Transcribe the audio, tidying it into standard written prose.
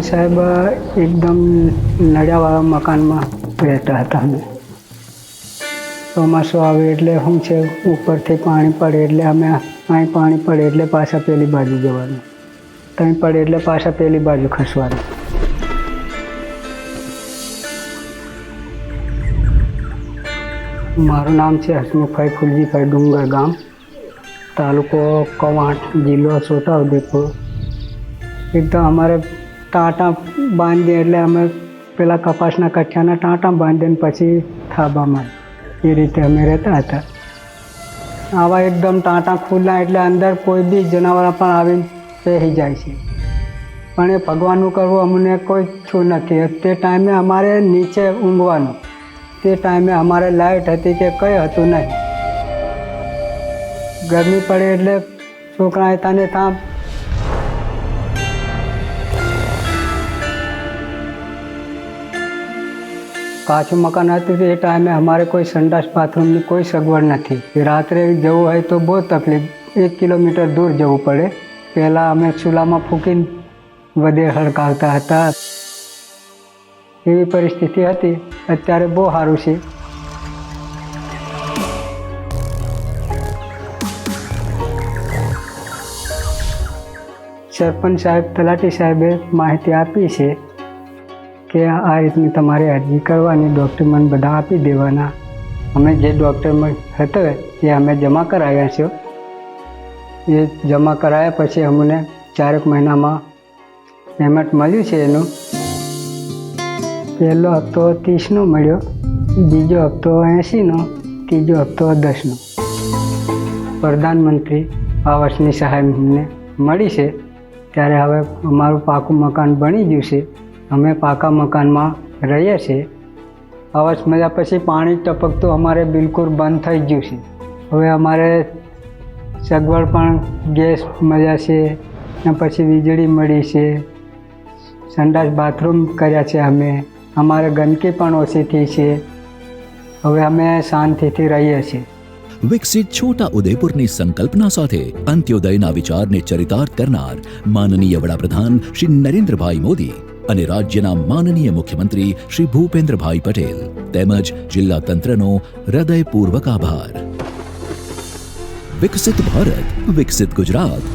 સરપંચ સાહેબ એકદમ નળિયાવાળા મકાનમાં રહેતા હતા. અમે ચોમાસું આવે એટલે શું છે, ઉપરથી પાણી પડે એટલે અમે અહીં પાણી પડે એટલે પાછા પેલી બાજુ જવાનું, ત્યાં પડે એટલે પાછા પેલી બાજુ ખસવાનું. મારું નામ છે હસમુખભાઈ ફુલજીભાઈ ડુંગર ગામ, તાલુકો કવાંટ, જિલ્લો છોટાઉદેપુર. એકદમ અમારે ટાંટા બાંધીએ એટલે અમે પેલા કપાસના કઠિયાના ટાંટા બાંધીને પછી થાબામાં એ રીતે અમે રહેતા હતા. આવા એકદમ ટાંટા ખુલ્લા એટલે અંદર કોઈ બી જનાવર પણ આવીને પહેરી જાય છે, પણ એ ભગવાનનું કરવું અમને કોઈ છું નથી. તે ટાઈમે અમારે નીચે ઊંઘવાનું, તે ટાઈમે અમારે લાઇટ હતી કે કંઈ હતું નહીં. ગરમી પડે એટલે છોકરા તને ત્યાં કાચું મકાન હતું. એ ટાઈમે અમારે કોઈ સંડાસ બાથરૂમની કોઈ સગવડ નથી. રાત્રે જવું હોય તો બહુ તકલીફ, 1 કિલોમીટર દૂર જવું પડે. પહેલાં અમે ચૂલામાં ફૂંકીને વધે હળગાવતા હતા, એવી પરિસ્થિતિ હતી. અત્યારે બહુ સારું છે. સરપંચ સાહેબ, તલાટી સાહેબે માહિતી આપી છે કે આ રીતની તમારે અરજી કરવાની, ડૉક્યુમેન્ટ બધા આપી દેવાના. અમે જે ડૉક્યુમેન્ટ હતો એ અમે જમા કરાવ્યા છે. એ જમા કરાયા પછી અમને 4 મહિનામાં પેમેન્ટ મળ્યું છે. એનું પહેલો હપ્તો 30નો મળ્યો, બીજો હપ્તો 80નો, ત્રીજો હપ્તો 10નો. પ્રધાનમંત્રી આવાસની સહાય અમને મળી છે. ત્યારે હવે અમારું પાકું મકાન બની ગયું છે. અમે પાકા મકાનમાં રહીએ છીએ. આવાસ મળ્યા પછી પાણી ટપકતું અમારે બિલકુલ બંધ થઈ ગયું છે. હવે અમારે સગવડ પણ ગેસ મળ્યા છે, ને પછી વીજળી મળી છે, સંડાસ બાથરૂમ કર્યા છે. અમારે ગંદકી પણ ઓછી થઈ છે. હવે અમે શાંતિથી રહીએ છીએ. વિકસિત છોટા ઉદેપુરની સંકલ્પના સાથે અંત્યોદયના વિચારને ચરિતાર્થ કરનાર માનનીય વડાપ્રધાન શ્રી નરેન્દ્રભાઈ મોદી અને રાજ્યના માનનીય મુખ્યમંત્રી શ્રી ભૂપેન્દ્રભાઈ પટેલ તેમજ જિલ્લા તંત્રનો હૃદયપૂર્વક આભાર. વિકસિત ભારત, વિકસિત ગુજરાત.